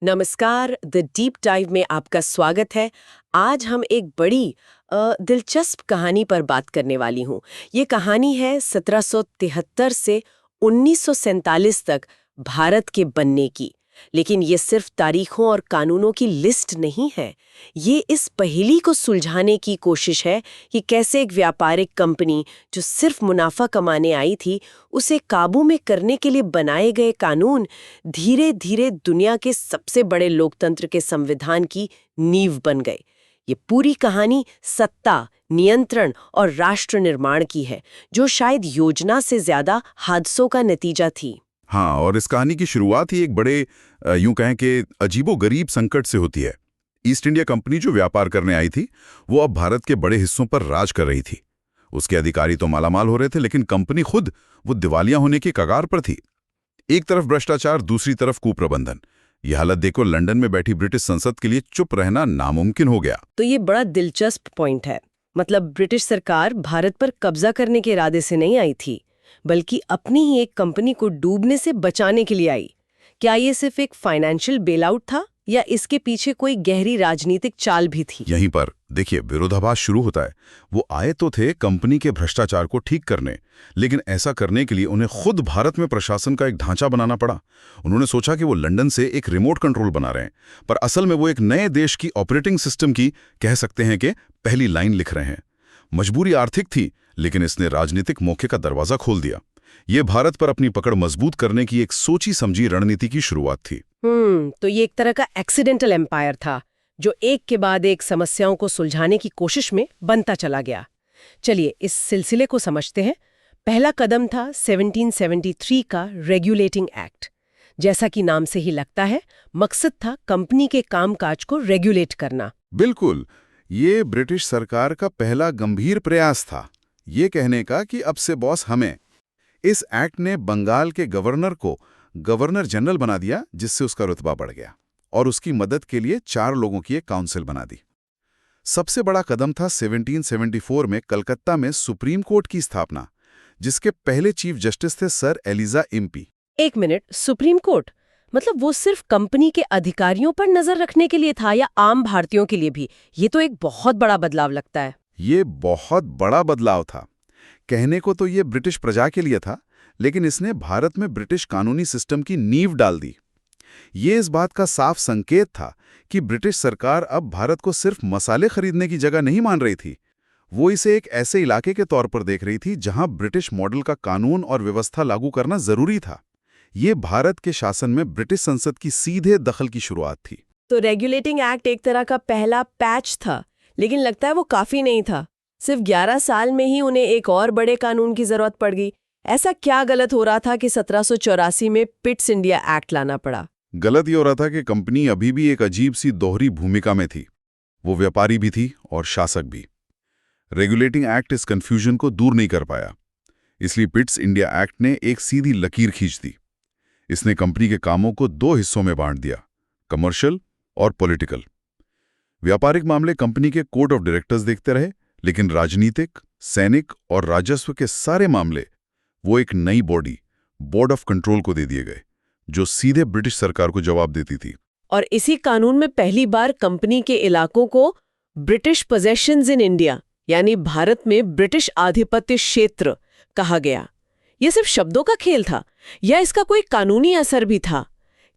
नमस्कार, the deep dive में आपका स्वागत है। आज हम एक बड़ी दिलचस्प कहानी पर बात करने वाली हूँ। ये कहानी है 1773 से 1947 तक भारत के बनने की। लेकिन ये सिर्फ तारीखों और कानूनों की लिस्ट नहीं है। ये इस पहेली को सुलझाने की कोशिश है कि कैसे एक व्यापारिक कंपनी जो सिर्फ मुनाफा कमाने आई थी, उसे काबू में करने के लिए बनाए गए कानून धीरे धीरे दुनिया के सबसे बड़े लोकतंत्र के संविधान की नींव बन गए। ये पूरी कहानी सत्ता, नियंत्रण और राष्ट्र निर्माण की है, जो शायद योजना से ज्यादा हादसों का नतीजा थी। हाँ, और इस कहानी की शुरुआत ही एक बड़े यूं कहें कि अजीबो-गरीब संकट से होती है। ईस्ट इंडिया कंपनी जो व्यापार करने आई थी, वो अब भारत के बड़े हिस्सों पर राज कर रही थी। उसके अधिकारी तो मालामाल हो रहे थे, लेकिन कंपनी खुद वो दिवालिया होने की कगार पर थी। एक तरफ भ्रष्टाचार, दूसरी तरफ कुप्रबंधन। ये हालत देखो लंदन में बैठी ब्रिटिश संसद के लिए चुप रहना नामुमकिन हो गया। तो ये बड़ा दिलचस्प पॉइंट है। मतलब ब्रिटिश सरकार भारत पर कब्जा करने के इरादे से नहीं आई थी, बल्कि अपनी ही एक कंपनी को डूबने से बचाने के लिए आई। क्या ये सिर्फ एक फाइनेंशियल बेलआउट था या इसके पीछे कोई गहरी राजनीतिक चाल भी थी? यहीं पर देखिए विरोधाभास शुरू होता है। वो आए तो थे कंपनी के भ्रष्टाचार को ठीक करने, लेकिन ऐसा करने के लिए उन्हें खुद भारत में प्रशासन का एक ढांचा बनाना पड़ा। उन्होंने सोचा कि वो लंदन से एक रिमोट कंट्रोल बना रहे हैं, पर असल में वो एक नए देश की ऑपरेटिंग सिस्टम की, कह सकते हैं कि पहली लाइन लिख रहे हैं। मजबूरी आर्थिक थी, लेकिन इसने राजनीतिक मौके का दरवाजा खोल दिया। ये भारत पर अपनी पकड़ मजबूत करने की एक सोची समझी रणनीति की शुरुआत थी। तो ये एक तरह का एक्सीडेंटल एम्पायर था, जो एक के बाद एक समस्याओं को सुलझाने की कोशिश में बनता चला गया। चलिए इस सिलसिले को समझते हैं। पहला कदम था 1773 का रेगुलेटिंग एक्ट। जैसा कि नाम से ही लगता है, मकसद था कंपनी के कामकाज को रेगुलेट करना। बिल्कुल, ये ब्रिटिश सरकार का पहला गंभीर प्रयास था, ये कहने का कि अब से बॉस हमें। इस एक्ट ने बंगाल के गवर्नर को गवर्नर जनरल बना दिया, जिससे उसका रुतबा बढ़ गया, और उसकी मदद के लिए 4 लोगों की एक काउंसिल बना दी। सबसे बड़ा कदम था 1774 में कलकत्ता में सुप्रीम कोर्ट की स्थापना, जिसके पहले चीफ जस्टिस थे सर एलिजा इम्पी। एक मिनट, सुप्रीम कोर्ट मतलब वो सिर्फ कंपनी के अधिकारियों पर नजर रखने के लिए था या आम भारतीयों के लिए भी? ये तो एक बहुत बड़ा बदलाव लगता है। ये बहुत बड़ा बदलाव था। कहने को तो ये ब्रिटिश प्रजा के लिए था, लेकिन इसने भारत में ब्रिटिश कानूनी सिस्टम की नींव डाल दी। ये इस बात का साफ संकेत था कि ब्रिटिश सरकार अब भारत को सिर्फ मसाले खरीदने की जगह नहीं मान रही थी। वो इसे एक ऐसे इलाके के तौर पर देख रही थी जहां ब्रिटिश मॉडल का कानून और व्यवस्था लागू करना जरूरी था। ये भारत के शासन में ब्रिटिश संसद की सीधे दखल की शुरुआत थी। तो रेगुलेटिंग एक्ट एक तरह का पहला पैच था, लेकिन लगता है वो काफी नहीं था। सिर्फ 11 साल में ही उन्हें एक और बड़े कानून की जरूरत पड़ गई। ऐसा क्या गलत हो रहा था कि 1784 में पिट्स इंडिया एक्ट लाना पड़ा? गलत ये हो रहा था कि कंपनी अभी भी एक अजीब सी दोहरी भूमिका में थी। वो व्यापारी भी थी और शासक भी। रेगुलेटिंग एक्ट इस कंफ्यूजन को दूर नहीं कर पाया, इसलिए पिट्स इंडिया एक्ट ने एक सीधी लकीर खींच दी। इसने कंपनी के कामों को 2 हिस्सों में बांट दिया, कमर्शियल और पॉलिटिकल। व्यापारिक मामले कंपनी के कोर्ट ऑफ डायरेक्टर्स देखते रहे, लेकिन राजनीतिक, सैनिक और राजस्व के सारे मामले वो एक नई बॉडी, बोर्ड ऑफ कंट्रोल को दे दिए गए, जो सीधे ब्रिटिश सरकार को जवाब देती थी। और इसी कानून में पहली बार कंपनी के इलाकों को ब्रिटिश पोजेशंस इन इंडिया, यानी भारत में ब्रिटिश आधिपत्य क्षेत्र कहा गया। यह सिर्फ शब्दों का खेल था या इसका कोई कानूनी असर भी था?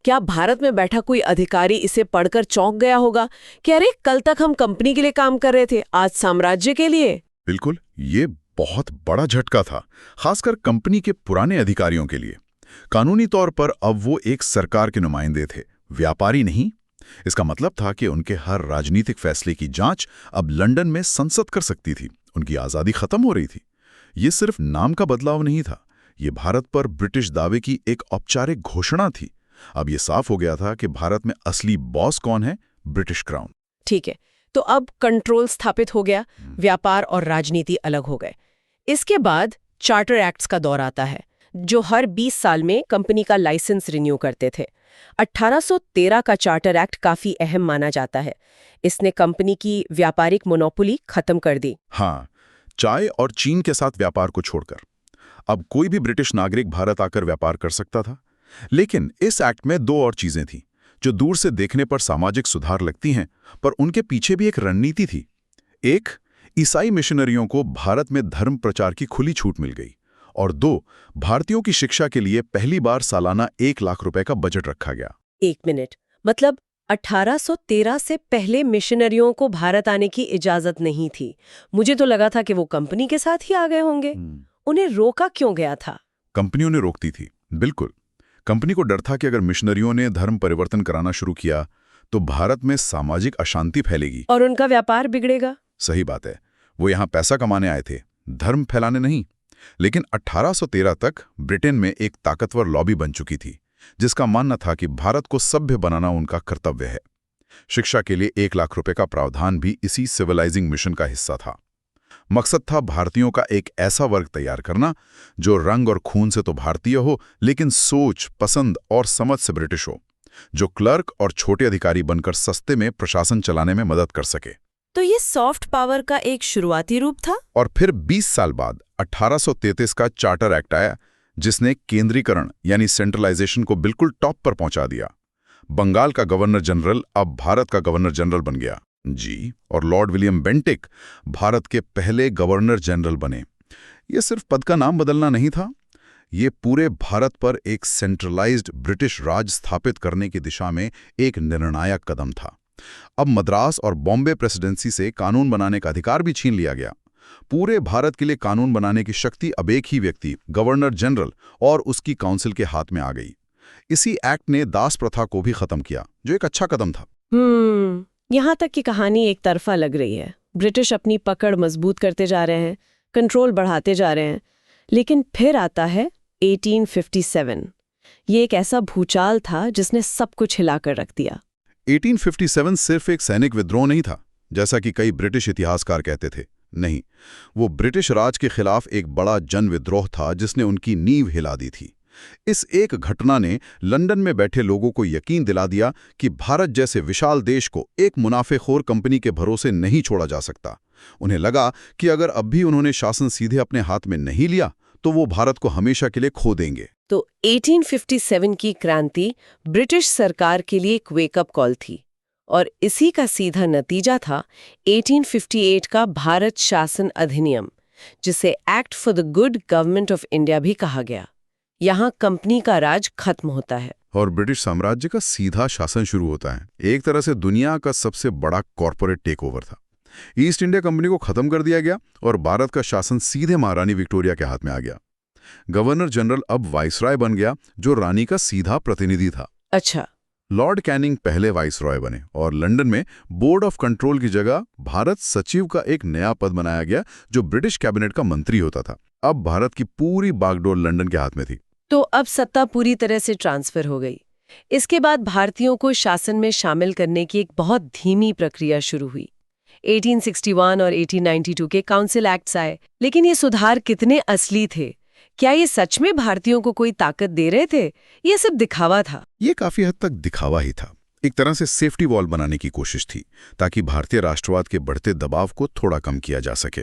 क्या भारत में बैठा कोई अधिकारी इसे पढ़कर चौंक गया होगा कि अरे कल तक हम कंपनी के लिए काम कर रहे थे, आज साम्राज्य के लिए? बिल्कुल, ये बहुत बड़ा झटका था, खासकर कंपनी के पुराने अधिकारियों के लिए। कानूनी तौर पर अब वो एक सरकार के नुमाइंदे थे, व्यापारी नहीं। इसका मतलब था कि उनके हर राजनीतिक फैसले की जांच अब लंदन में संसद कर सकती थी। उनकी आज़ादी खत्म हो रही थी। ये सिर्फ नाम का बदलाव नहीं था, ये भारत पर ब्रिटिश दावे की एक औपचारिक घोषणा थी। अब ये साफ हो गया था कि भारत में असली बॉस कौन है, ब्रिटिश क्राउन। ठीक है, तो अब कंट्रोल स्थापित हो गया, व्यापार और राजनीति अलग हो गए। इसके बाद चार्टर एक्ट्स का दौर आता है, जो हर 20 साल में कंपनी का लाइसेंस रिन्यू करते थे। 1813 का चार्टर एक्ट काफी अहम माना जाता है। इसने कंपनी की व्यापारिक मोनोपोली खत्म कर दी। हाँ, चाय और चीन के साथ व्यापार को छोड़कर अब कोई भी ब्रिटिश नागरिक भारत आकर व्यापार कर सकता था। लेकिन इस एक्ट में 2 और चीजें थीं जो दूर से देखने पर सामाजिक सुधार लगती हैं, पर उनके पीछे भी एक रणनीति थी। एक, ईसाई मिशनरियों को भारत में धर्म प्रचार की खुली छूट मिल गई, और दो, भारतीयों की शिक्षा के लिए पहली बार सालाना 1 लाख रुपए का बजट रखा गया। एक मिनट, मतलब 1813 से पहले मिशनरियों को भारत आने की इजाजत नहीं थी। मुझे तो लगा था कि वो कंपनी के साथ ही आ गए होंगे। उन्हें रोका क्यों गया था? कंपनियों ने रोकती थी, बिल्कुल। कंपनी को डर था कि अगर मिशनरियों ने धर्म परिवर्तन कराना शुरू किया तो भारत में सामाजिक अशांति फैलेगी और उनका व्यापार बिगड़ेगा। सही बात है, वो यहाँ पैसा कमाने आए थे, धर्म फैलाने नहीं। लेकिन 1813 तक ब्रिटेन में एक ताकतवर लॉबी बन चुकी थी, जिसका मानना था कि भारत को सभ्य बनाना उनका कर्तव्य है। शिक्षा के लिए 1 लाख रुपए का प्रावधान भी इसी सिविलाइजिंग मिशन का हिस्सा था। मकसद था भारतीयों का एक ऐसा वर्ग तैयार करना जो रंग और खून से तो भारतीय हो, लेकिन सोच, पसंद और समझ से ब्रिटिश हो, जो क्लर्क और छोटे अधिकारी बनकर सस्ते में प्रशासन चलाने में मदद कर सके। तो ये सॉफ्ट पावर का एक शुरुआती रूप था। और फिर 20 साल बाद 1833 का चार्टर एक्ट आया, जिसने केंद्रीकरण यानी सेंट्रलाइजेशन को बिल्कुल टॉप पर पहुंचा दिया। बंगाल का गवर्नर जनरल अब भारत का गवर्नर जनरल बन गया जी, और लॉर्ड विलियम बेंटिक भारत के पहले गवर्नर जनरल बने। ये सिर्फ पद का नाम बदलना नहीं था, ये पूरे भारत पर एक सेंट्रलाइज्ड ब्रिटिश राज स्थापित करने की दिशा में एक निर्णायक कदम था। अब मद्रास और बॉम्बे प्रेसिडेंसी से कानून बनाने का अधिकार भी छीन लिया गया। पूरे भारत के लिए कानून बनाने की शक्ति अब एक ही व्यक्ति, गवर्नर जनरल और उसकी काउंसिल के हाथ में आ गई। इसी एक्ट ने दास प्रथा को भी खत्म किया, जो एक अच्छा कदम था। यहाँ तक की कहानी एक तरफा लग रही है। ब्रिटिश अपनी पकड़ मजबूत करते जा रहे हैं, कंट्रोल बढ़ाते जा रहे हैं। लेकिन फिर आता है 1857। ये एक ऐसा भूचाल था जिसने सब कुछ हिलाकर रख दिया। 1857 सिर्फ एक सैनिक विद्रोह नहीं था, जैसा कि कई ब्रिटिश इतिहासकार कहते थे। नहीं, वो ब्रिटिश राज के खिलाफ एक बड़ा जन विद्रोह था जिसने उनकी नींव हिला दी थी। इस एक घटना ने लंदन में बैठे लोगों को यकीन दिला दिया कि भारत जैसे विशाल देश को एक मुनाफेखोर कंपनी के भरोसे नहीं छोड़ा जा सकता। उन्हें लगा कि अगर अब भी उन्होंने शासन सीधे अपने हाथ में नहीं लिया तो वो भारत को हमेशा के लिए खो देंगे। तो 1857 की क्रांति ब्रिटिश सरकार के लिए एक वेकअप कॉल थी, और इसी का सीधा नतीजा था 1858 का भारत शासन अधिनियम, जिसे act for the good government of India भी कहा गया। यहाँ कंपनी का राज खत्म होता है और ब्रिटिश साम्राज्य का सीधा शासन शुरू होता है। एक तरह से दुनिया का सबसे बड़ा कॉर्पोरेट टेक ओवर था। ईस्ट इंडिया कंपनी को खत्म कर दिया गया और भारत का शासन सीधे महारानी विक्टोरिया के हाथ में आ गया। गवर्नर जनरल अब वाइसरॉय बन गया, जो रानी का सीधा प्रतिनिधि था। अच्छा। लॉर्ड कैनिंग पहले वाइसरॉय बने और लंदन में बोर्ड ऑफ कंट्रोल की जगह भारत सचिव का एक नया पद बनाया गया, जो ब्रिटिश कैबिनेट का मंत्री होता था। अब भारत की पूरी बागडोर लंदन के हाथ में थी। तो अब सत्ता पूरी तरह से ट्रांसफर हो गई। इसके बाद भारतीयों को शासन में शामिल करने की एक बहुत धीमी प्रक्रिया शुरू हुई। 1861 और 1892 के काउंसिल एक्ट्स आए, लेकिन ये सुधार कितने असली थे? क्या ये सच में भारतीयों को कोई ताकत दे रहे थे? ये सिर्फ दिखावा था। ये काफी हद तक दिखावा ही था। एक तरह से सेफ्टी वॉल बनाने की कोशिश थी, ताकि भारतीय राष्ट्रवाद के बढ़ते दबाव को थोड़ा कम किया जा सके।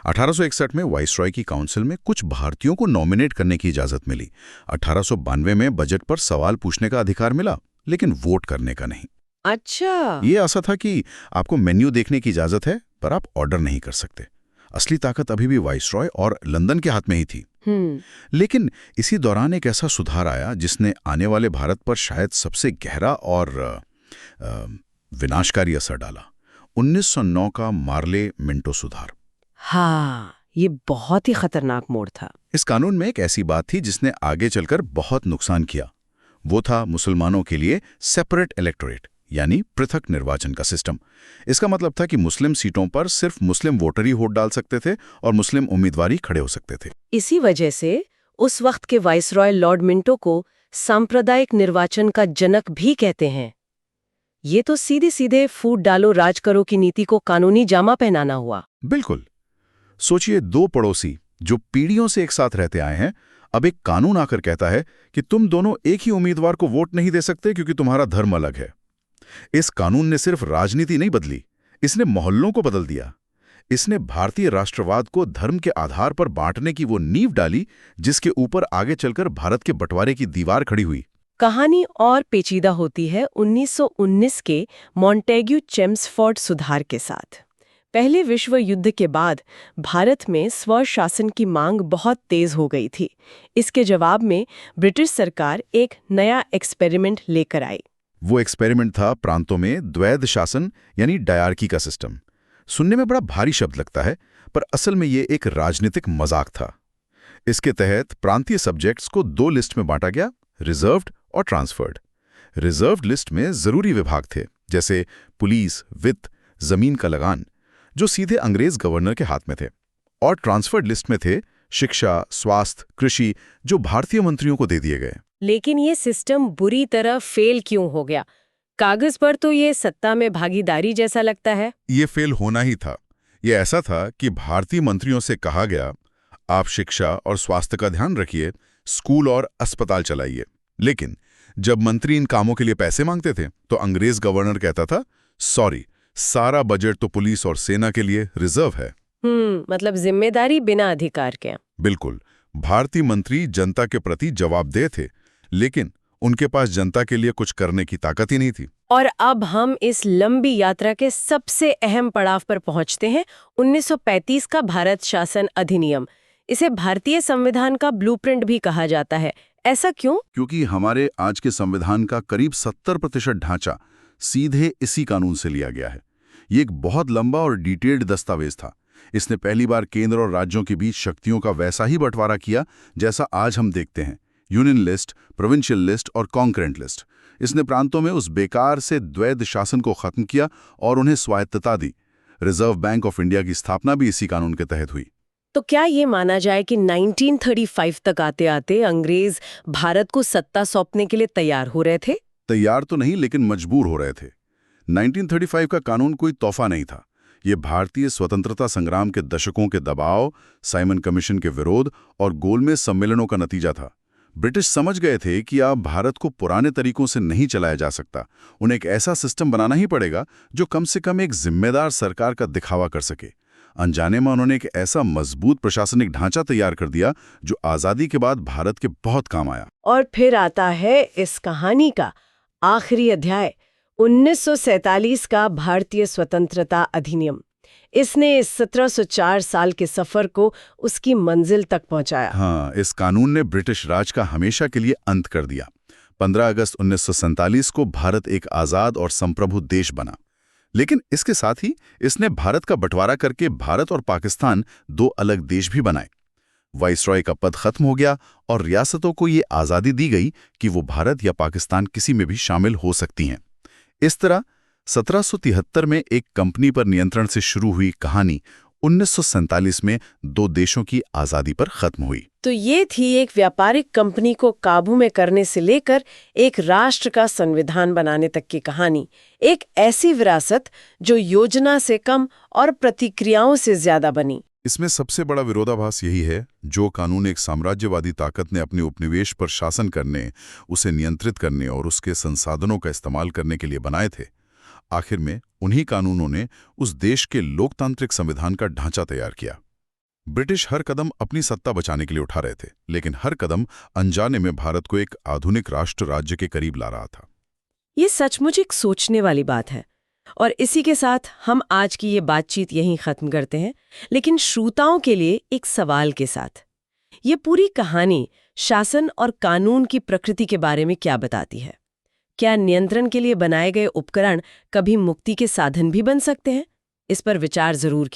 1861 में वाइसरॉय की काउंसिल में कुछ भारतीयों को नॉमिनेट करने की इजाजत मिली। 1892 में बजट पर सवाल पूछने का अधिकार मिला, लेकिन वोट करने का नहीं। अच्छा। ये ऐसा था कि आपको मेन्यू देखने की इजाजत है, पर आप ऑर्डर नहीं कर सकते। असली ताकत अभी भी वाइसरॉय और लंदन के हाथ में ही थी। लेकिन इसी दौरान एक ऐसा सुधार आया जिसने आने वाले भारत पर शायद सबसे गहरा और विनाशकारी असर डाला। 1909 का मार्ले मिंटो सुधार। हाँ, ये बहुत ही खतरनाक मोड़ था। इस कानून में एक ऐसी बात थी जिसने आगे चलकर बहुत नुकसान किया। वो था मुसलमानों के लिए सेपरेट इलेक्टोरेट, यानी पृथक निर्वाचन का सिस्टम। इसका मतलब था कि मुस्लिम सीटों पर सिर्फ मुस्लिम वोटर ही वोट डाल सकते थे और मुस्लिम उम्मीदवार खड़े हो सकते थे। इसी वजह से उस वक्त के वाइसरॉय लॉर्ड मिंटो को सांप्रदायिक निर्वाचन का जनक भी कहते हैं। ये तो सीधे सीधे फूट डालो राज करो की नीति को कानूनी जामा पहनाना हुआ। बिल्कुल। सोचिए, दो पड़ोसी जो पीढ़ियों से एक साथ रहते आए हैं, अब एक कानून आकर कहता है कि तुम दोनों एक ही उम्मीदवार को वोट नहीं दे सकते क्योंकि तुम्हारा धर्म अलग है। इस कानून ने सिर्फ राजनीति नहीं बदली, इसने मोहल्लों को बदल दिया। इसने भारतीय राष्ट्रवाद को धर्म के आधार पर बांटने की वो नींव डाली जिसके ऊपर आगे चलकर भारत के बंटवारे की दीवार खड़ी हुई। कहानी और पेचीदा होती है 1919 के मॉन्टेग्यू चेम्सफोर्ड सुधार के साथ। पहले विश्व युद्ध के बाद भारत में स्वशासन की मांग बहुत तेज हो गई थी। इसके जवाब में ब्रिटिश सरकार एक नया एक्सपेरिमेंट लेकर आई। वो एक्सपेरिमेंट था प्रांतों में द्वैध शासन यानी डायरकी का सिस्टम। सुनने में बड़ा भारी शब्द लगता है, पर असल में ये एक राजनीतिक मजाक था। इसके तहत प्रांतीय सब्जेक्ट्स को दो लिस्ट में बांटा गया, रिजर्व्ड और ट्रांसफर्ड। रिजर्व्ड लिस्ट में जरूरी विभाग थे, जैसे पुलिस, वित्त, जमीन का लगान, जो सीधे अंग्रेज गवर्नर के हाथ में थे। और ट्रांसफर्ड लिस्ट में थे शिक्षा, स्वास्थ्य, कृषि, जो भारतीय मंत्रियों को दे दिए गए। लेकिन ये सिस्टम बुरी तरह फेल क्यों हो गया? कागज पर तो ये सत्ता में भागीदारी जैसा लगता है। ये फेल होना ही था। ये ऐसा था कि भारतीय मंत्रियों से कहा गया, आप शिक्षा और स्वास्थ्य का ध्यान रखिए, स्कूल और अस्पताल चलाइए। लेकिन जब मंत्री इन कामों के लिए पैसे मांगते थे तो अंग्रेज गवर्नर कहता था, सॉरी, सारा बजट तो पुलिस और सेना के लिए रिजर्व है। मतलब जिम्मेदारी बिना अधिकार के। बिल्कुल। भारतीय मंत्री जनता के प्रति जवाबदेह थे, लेकिन उनके पास जनता के लिए कुछ करने की ताकत ही नहीं थी। और अब हम इस लंबी यात्रा के सबसे अहम पड़ाव पर पहुंचते हैं, 1935 का भारत शासन अधिनियम। इसे भारतीय संविधान का ब्लूप्रिंट भी कहा जाता है। ऐसा क्यों? क्योंकि हमारे आज के संविधान का करीब 70% ढांचा सीधे इसी कानून से लिया गया है। ये एक बहुत लंबा और डिटेल्ड दस्तावेज था। इसने पहली बार केंद्र और राज्यों के बीच शक्तियों का वैसा ही बंटवारा किया जैसा आज हम देखते हैं, यूनियन लिस्ट, प्रोविंशियल लिस्ट और कॉन्करेंट लिस्ट। इसने प्रांतों में उस बेकार से द्वैध शासन को खत्म किया और उन्हें स्वायत्तता दी। रिजर्व बैंक ऑफ इंडिया की स्थापना भी इसी कानून के तहत हुई। तो क्या ये माना जाए कि 1935 तक आते आते अंग्रेज भारत को सत्ता सौंपने के लिए तैयार हो रहे थे? तैयार तो नहीं, लेकिन मजबूर हो रहे थे। 1935 का कानून कोई तोहफा नहीं था। ये भारतीय स्वतंत्रता संग्राम के दशकों के दबाव, साइमन कमीशन के विरोध और गोलमेज सम्मेलनों का नतीजा था। ब्रिटिश समझ गए थे कि अब भारत को पुराने तरीकों से नहीं चलाया जा सकता। उन्हें एक ऐसा सिस्टम बनाना ही पड़ेगा जो कम से कम एक जिम्मेदार सरकार का दिखावा कर सके। अनजाने में उन्होंने एक ऐसा मजबूत प्रशासनिक ढांचा तैयार कर दिया जो आज़ादी के बाद भारत के बहुत काम आया। और फिर आता है इस कहानी का आखिरी अध्याय, 1947 का भारतीय स्वतंत्रता अधिनियम। इसने इस 1704 साल के सफर को उसकी मंजिल तक पहुंचाया। हाँ, इस कानून ने ब्रिटिश राज का हमेशा के लिए अंत कर दिया। 15 अगस्त 1947 को भारत एक आज़ाद और संप्रभु देश बना। लेकिन इसके साथ ही इसने भारत का बंटवारा करके भारत और पाकिस्तान दो अलग देश भी बनाए। वाइसरॉय का पद खत्म हो गया और रियासतों को ये आज़ादी दी गई कि वो भारत या पाकिस्तान किसी में भी शामिल हो सकती हैं। इस तरह 1773 में एक कंपनी पर नियंत्रण से शुरू हुई कहानी 1947 में दो देशों की आज़ादी पर खत्म हुई। तो ये थी एक व्यापारिक कंपनी को काबू में करने से लेकर एक राष्ट्र का संविधान बनाने तक की कहानी। एक ऐसी विरासत जो योजना से कम और प्रतिक्रियाओं से ज्यादा बनी। इसमें सबसे बड़ा विरोधाभास यही है, जो कानून एक साम्राज्यवादी ताकत ने अपने उपनिवेश पर शासन करने, उसे नियंत्रित करने और उसके संसाधनों का इस्तेमाल करने के लिए बनाए थे, आखिर में उन्हीं कानूनों ने उस देश के लोकतांत्रिक संविधान का ढांचा तैयार किया। ब्रिटिश हर कदम अपनी सत्ता बचाने के लिए उठा रहे थे, लेकिन हर कदम अनजाने में भारत को एक आधुनिक राष्ट्र राज्य के करीब ला रहा था। ये सचमुच एक सोचने वाली बात है। और इसी के साथ हम आज की ये बातचीत यहीं खत्म करते हैं, लेकिन श्रोताओं के लिए एक सवाल के साथ। ये पूरी कहानी शासन और कानून की प्रकृति के बारे में क्या बताती है? क्या नियंत्रण के लिए बनाए गए उपकरण कभी मुक्ति के साधन भी बन सकते हैं? इस पर विचार जरूर